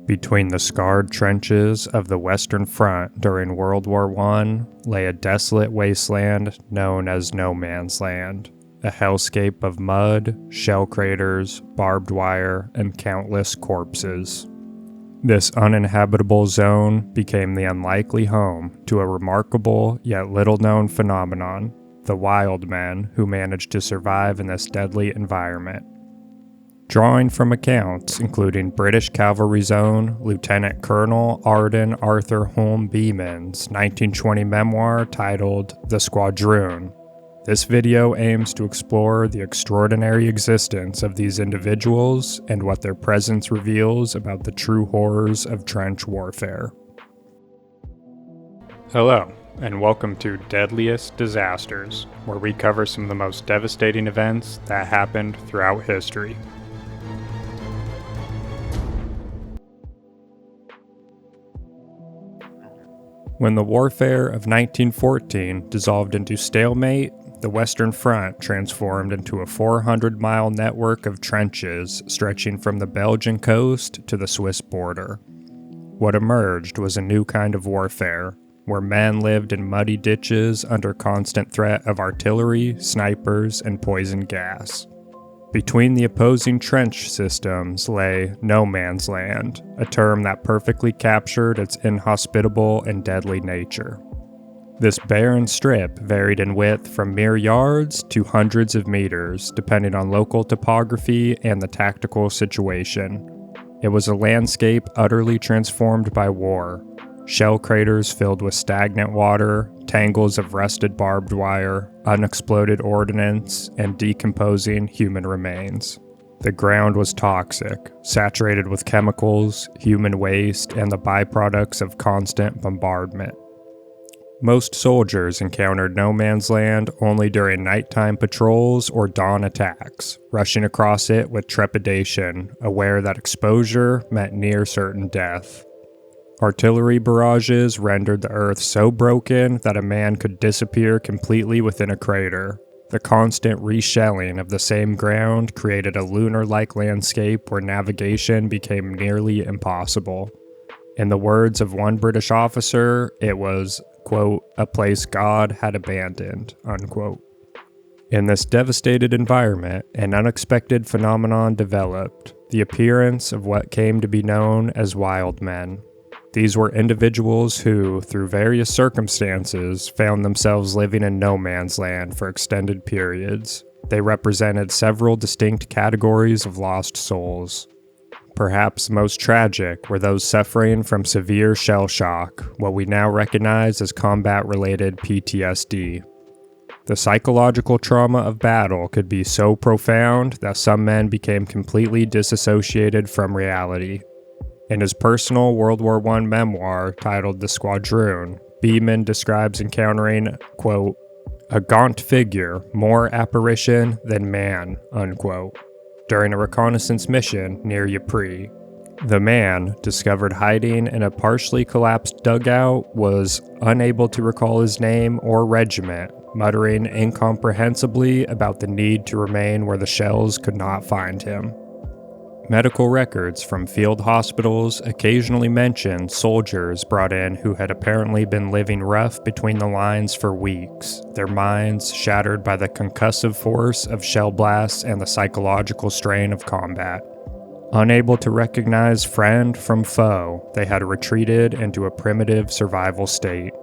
Between the scarred trenches of the Western Front during World War I lay a desolate wasteland known as No Man's Land, a hellscape of mud, shell craters, barbed wire, and countless corpses. This uninhabitable zone became the unlikely home to a remarkable yet little-known phenomenon, the wild men who managed to survive in this deadly environment. Drawing from accounts including British Cavalry's own Lieutenant Colonel Arden Arthur Holm Beeman's 1920 memoir titled The Squadroon, this video aims to explore the extraordinary existence of these individuals and what their presence reveals about the true horrors of trench warfare. Hello, and welcome to Deadliest Disasters, where we cover some of the most devastating events that happened throughout history. When the warfare of 1914 dissolved into stalemate, the Western Front transformed into a 400-mile network of trenches stretching from the Belgian coast to the Swiss border. What emerged was a new kind of warfare, where men lived in muddy ditches under constant threat of artillery, snipers, and poison gas. Between the opposing trench systems lay No Man's Land, a term that perfectly captured its inhospitable and deadly nature. This barren strip varied in width from mere yards to hundreds of meters, depending on local topography and the tactical situation. It was a landscape utterly transformed by war. Shell craters filled with stagnant water, tangles of rusted barbed wire, unexploded ordnance, and decomposing human remains. The ground was toxic, saturated with chemicals, human waste, and the byproducts of constant bombardment. Most soldiers encountered No Man's Land only during nighttime patrols or dawn attacks, rushing across it with trepidation, aware that exposure meant near certain death. Artillery barrages rendered the earth so broken that a man could disappear completely within a crater. The constant reshelling of the same ground created a lunar-like landscape where navigation became nearly impossible. In the words of one British officer, it was, quote, a place God had abandoned, unquote. In this devastated environment, an unexpected phenomenon developed, the appearance of what came to be known as wild men. These were individuals who, through various circumstances, found themselves living in no man's land for extended periods. They represented several distinct categories of lost souls. Perhaps most tragic were those suffering from severe shell shock, what we now recognize as combat-related PTSD. The psychological trauma of battle could be so profound that some men became completely disassociated from reality. In his personal World War I memoir titled The Squadroon, Beeman describes encountering, quote, a gaunt figure, more apparition than man, unquote, during a reconnaissance mission near Ypres. The man, discovered hiding in a partially collapsed dugout, was unable to recall his name or regiment, muttering incomprehensibly about the need to remain where the shells could not find him. Medical records from field hospitals occasionally mention soldiers brought in who had apparently been living rough between the lines for weeks, their minds shattered by the concussive force of shell blasts and the psychological strain of combat. Unable to recognize friend from foe, they had retreated into a primitive survival state.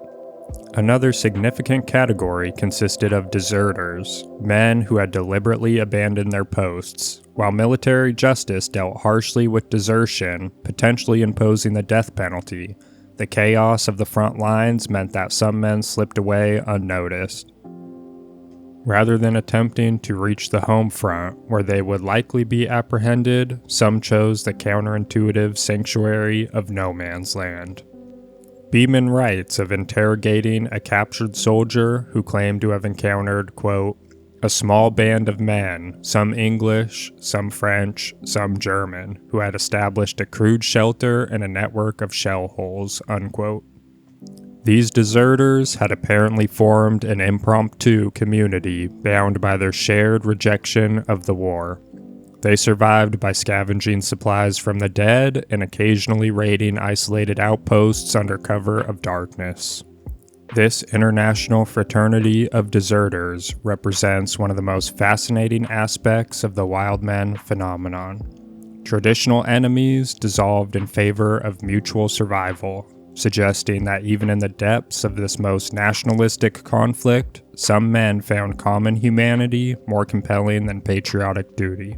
Another significant category consisted of deserters, men who had deliberately abandoned their posts. While military justice dealt harshly with desertion, potentially imposing the death penalty, the chaos of the front lines meant that some men slipped away unnoticed. Rather than attempting to reach the home front, where they would likely be apprehended, some chose the counterintuitive sanctuary of no man's land. Beeman writes of interrogating a captured soldier who claimed to have encountered, quote, a small band of men, some English, some French, some German, who had established a crude shelter and a network of shell holes, unquote. These deserters had apparently formed an impromptu community bound by their shared rejection of the war. They survived by scavenging supplies from the dead and occasionally raiding isolated outposts under cover of darkness. This international fraternity of deserters represents one of the most fascinating aspects of the wild men phenomenon. Traditional enemies dissolved in favor of mutual survival, suggesting that even in the depths of this most nationalistic conflict, some men found common humanity more compelling than patriotic duty.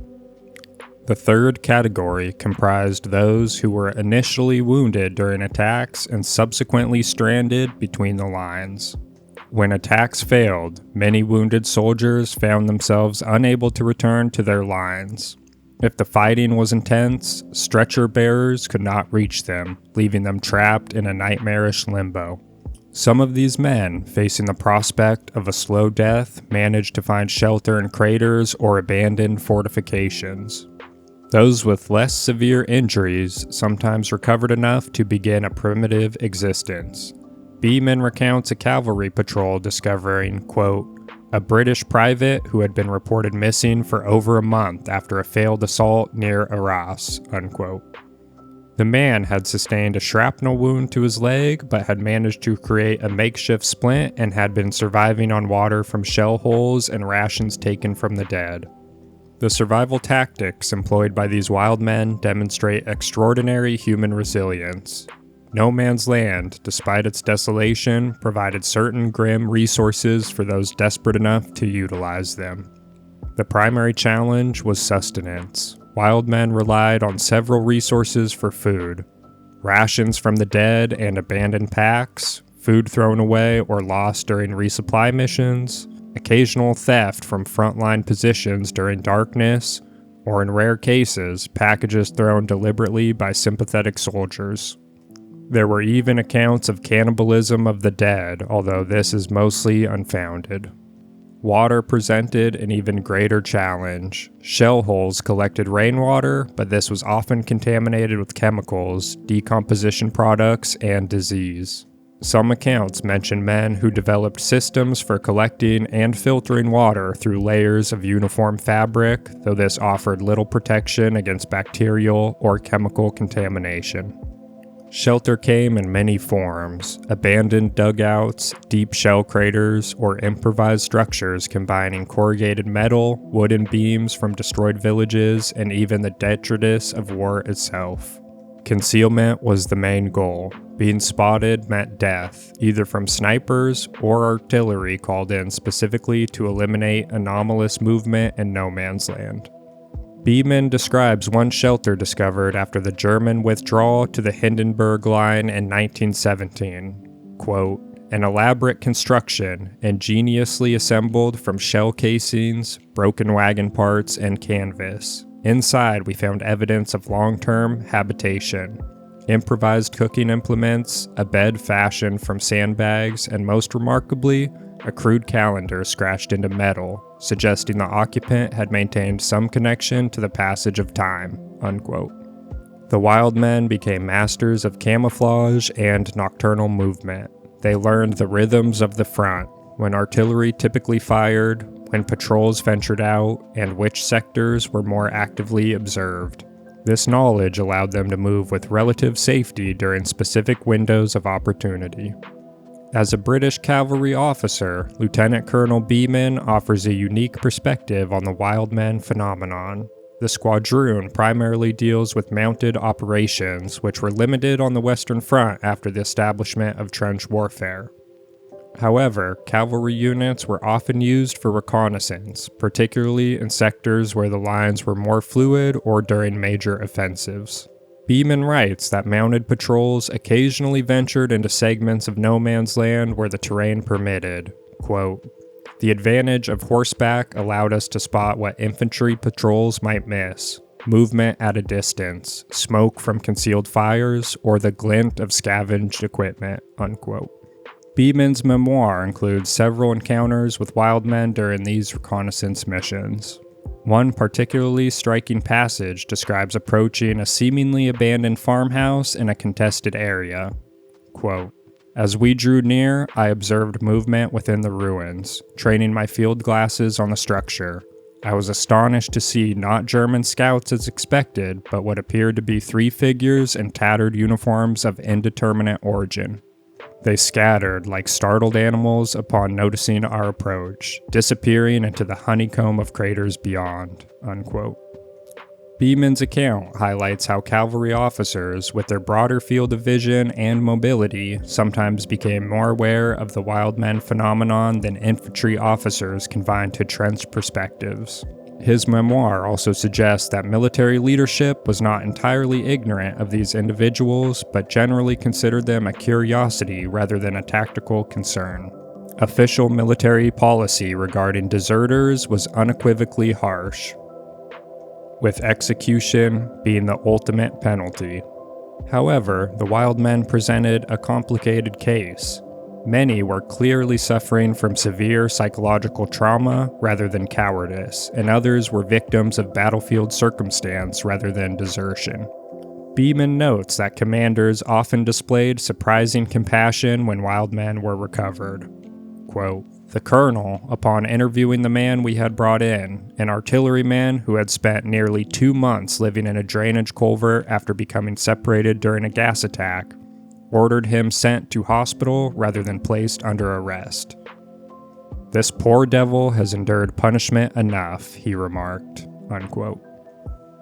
The third category comprised those who were initially wounded during attacks and subsequently stranded between the lines. When attacks failed, many wounded soldiers found themselves unable to return to their lines. If the fighting was intense, stretcher bearers could not reach them, leaving them trapped in a nightmarish limbo. Some of these men, facing the prospect of a slow death, managed to find shelter in craters or abandoned fortifications. Those with less severe injuries sometimes recovered enough to begin a primitive existence. Beeman recounts a cavalry patrol discovering, quote, a British private who had been reported missing for over a month after a failed assault near Arras, unquote. The man had sustained a shrapnel wound to his leg, but had managed to create a makeshift splint and had been surviving on water from shell holes and rations taken from the dead. The survival tactics employed by these wild men demonstrate extraordinary human resilience. No Man's Land, despite its desolation, provided certain grim resources for those desperate enough to utilize them. The primary challenge was sustenance. Wild men relied on several resources for food: rations from the dead and abandoned packs, food thrown away or lost during resupply missions, occasional theft from frontline positions during darkness, or in rare cases, packages thrown deliberately by sympathetic soldiers. There were even accounts of cannibalism of the dead, although this is mostly unfounded. Water presented an even greater challenge. Shell holes collected rainwater, but this was often contaminated with chemicals, decomposition products, and disease. Some accounts mention men who developed systems for collecting and filtering water through layers of uniform fabric, though this offered little protection against bacterial or chemical contamination. Shelter came in many forms: abandoned dugouts, deep shell craters, or improvised structures combining corrugated metal, wooden beams from destroyed villages, and even the detritus of war itself. Concealment was the main goal. Being spotted meant death, either from snipers or artillery called in specifically to eliminate anomalous movement in no man's land. Beeman describes one shelter discovered after the German withdrawal to the Hindenburg Line in 1917. Quote, an elaborate construction, ingeniously assembled from shell casings, broken wagon parts, and canvas. Inside, we found evidence of long-term habitation, improvised cooking implements, a bed fashioned from sandbags, and most remarkably, a crude calendar scratched into metal, suggesting the occupant had maintained some connection to the passage of time, unquote. The wild men became masters of camouflage and nocturnal movement. They learned the rhythms of the front, when artillery typically fired, when patrols ventured out, and which sectors were more actively observed. This knowledge allowed them to move with relative safety during specific windows of opportunity. As a British cavalry officer, Lieutenant Colonel Beeman offers a unique perspective on the wild men phenomenon. The squadron primarily deals with mounted operations, which were limited on the Western Front after the establishment of trench warfare. However, cavalry units were often used for reconnaissance, particularly in sectors where the lines were more fluid or during major offensives. Beeman writes that mounted patrols occasionally ventured into segments of no man's land where the terrain permitted. Quote, the advantage of horseback allowed us to spot what infantry patrols might miss: movement at a distance, smoke from concealed fires, or the glint of scavenged equipment, unquote. Beeman's memoir includes several encounters with wild men during these reconnaissance missions. One particularly striking passage describes approaching a seemingly abandoned farmhouse in a contested area. Quote, as we drew near, I observed movement within the ruins, training my field glasses on the structure. I was astonished to see not German scouts as expected, but what appeared to be 3 figures in tattered uniforms of indeterminate origin. They scattered like startled animals upon noticing our approach, disappearing into the honeycomb of craters beyond." Unquote. Beeman's account highlights how cavalry officers, with their broader field of vision and mobility, sometimes became more aware of the wild men phenomenon than infantry officers confined to trenched perspectives. His memoir also suggests that military leadership was not entirely ignorant of these individuals, but generally considered them a curiosity rather than a tactical concern. Official military policy regarding deserters was unequivocally harsh, with execution being the ultimate penalty. However, the wild men presented a complicated case. Many were clearly suffering from severe psychological trauma rather than cowardice, and others were victims of battlefield circumstance rather than desertion. Beeman notes that commanders often displayed surprising compassion when wild men were recovered. Quote, "The colonel, upon interviewing the man we had brought in, an artilleryman who had spent nearly 2 months living in a drainage culvert after becoming separated during a gas attack, ordered him sent to hospital rather than placed under arrest. This poor devil has endured punishment enough," he remarked. Unquote.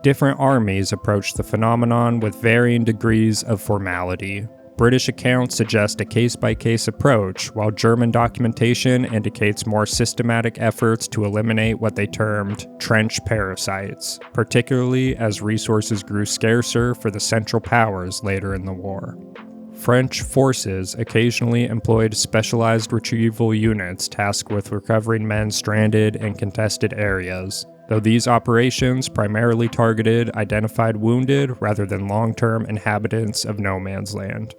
Different armies approached the phenomenon with varying degrees of formality. British accounts suggest a case-by-case approach, while German documentation indicates more systematic efforts to eliminate what they termed trench parasites, particularly as resources grew scarcer for the Central Powers later in the war. French forces occasionally employed specialized retrieval units tasked with recovering men stranded in contested areas, though these operations primarily targeted identified wounded rather than long-term inhabitants of no man's land.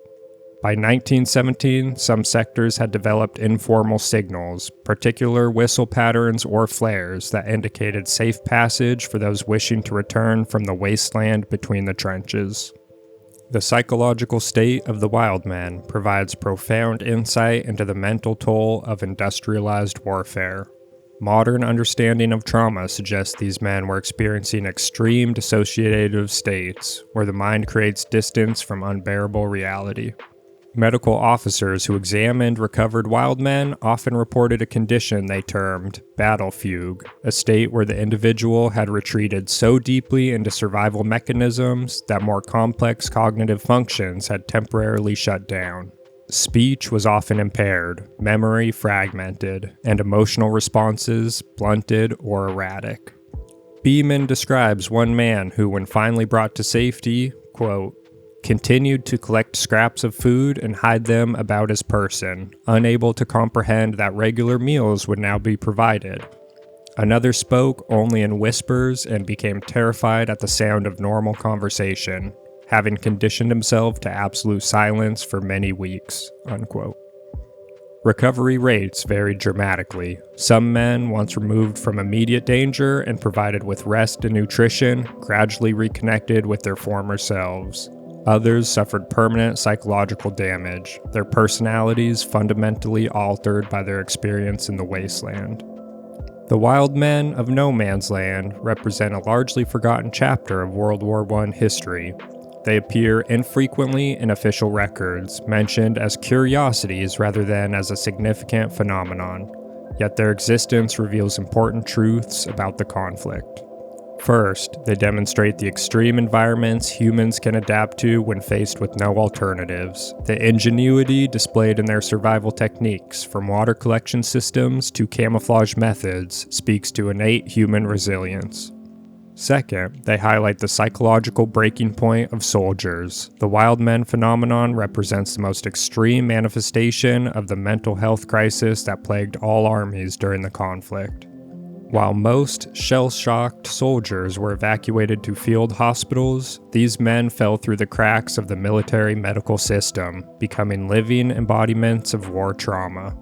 By 1917, some sectors had developed informal signals, particular whistle patterns or flares that indicated safe passage for those wishing to return from the wasteland between the trenches. The psychological state of the wild men provides profound insight into the mental toll of industrialized warfare. Modern understanding of trauma suggests these men were experiencing extreme dissociative states, where the mind creates distance from unbearable reality. Medical officers who examined recovered wild men often reported a condition they termed battle fugue, a state where the individual had retreated so deeply into survival mechanisms that more complex cognitive functions had temporarily shut down. Speech was often impaired, memory fragmented, and emotional responses blunted or erratic. Beeman describes one man who, when finally brought to safety, quote, "continued to collect scraps of food and hide them about his person, unable to comprehend that regular meals would now be provided. Another spoke only in whispers and became terrified at the sound of normal conversation, having conditioned himself to absolute silence for many weeks." Unquote. Recovery rates varied dramatically. Some men, once removed from immediate danger and provided with rest and nutrition, gradually reconnected with their former selves. Others suffered permanent psychological damage, their personalities fundamentally altered by their experience in the wasteland. The wild men of no man's land represent a largely forgotten chapter of World War I history. They appear infrequently in official records, mentioned as curiosities rather than as a significant phenomenon, yet their existence reveals important truths about the conflict. First, they demonstrate the extreme environments humans can adapt to when faced with no alternatives. The ingenuity displayed in their survival techniques, from water collection systems to camouflage methods, speaks to innate human resilience. Second, they highlight the psychological breaking point of soldiers. The wild men phenomenon represents the most extreme manifestation of the mental health crisis that plagued all armies during the conflict. While most shell-shocked soldiers were evacuated to field hospitals, these men fell through the cracks of the military medical system, becoming living embodiments of war trauma.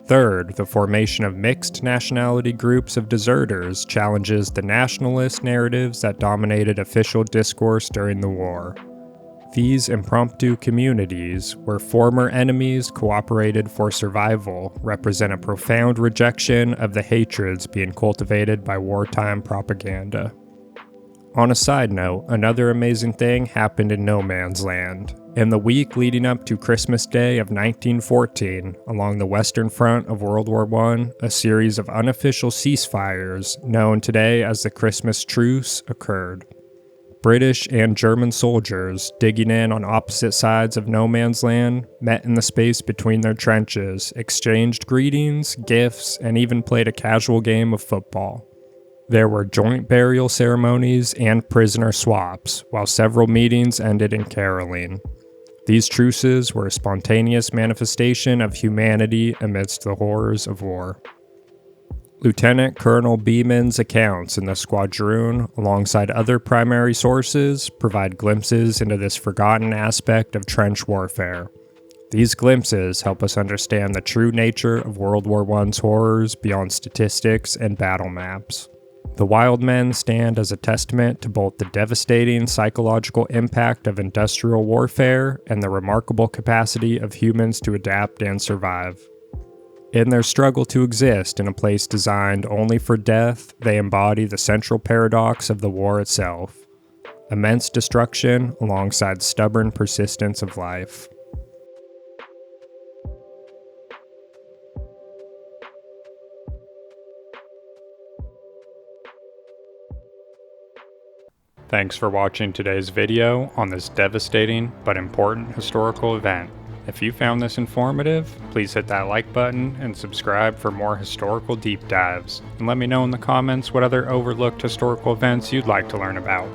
Third, the formation of mixed nationality groups of deserters challenges the nationalist narratives that dominated official discourse during the war. These impromptu communities, where former enemies cooperated for survival, represent a profound rejection of the hatreds being cultivated by wartime propaganda. On a side note, another amazing thing happened in No Man's Land. In the week leading up to Christmas Day of 1914, along the Western Front of World War I, a series of unofficial ceasefires, known today as the Christmas Truce, occurred. British and German soldiers, digging in on opposite sides of No Man's Land, met in the space between their trenches, exchanged greetings, gifts, and even played a casual game of football. There were joint burial ceremonies and prisoner swaps, while several meetings ended in caroling. These truces were a spontaneous manifestation of humanity amidst the horrors of war. Lieutenant Colonel Beeman's accounts in the Squadron, alongside other primary sources, provide glimpses into this forgotten aspect of trench warfare. These glimpses help us understand the true nature of World War I's horrors beyond statistics and battle maps. The Wild Men stand as a testament to both the devastating psychological impact of industrial warfare and the remarkable capacity of humans to adapt and survive. In their struggle to exist in a place designed only for death, they embody the central paradox of the war itself: immense destruction alongside stubborn persistence of life. Thanks for watching today's video on this devastating but important historical event. If you found this informative, please hit that like button and subscribe for more historical deep dives, and let me know in the comments what other overlooked historical events you'd like to learn about.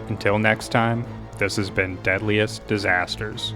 Until next time, this has been Deadliest Disasters.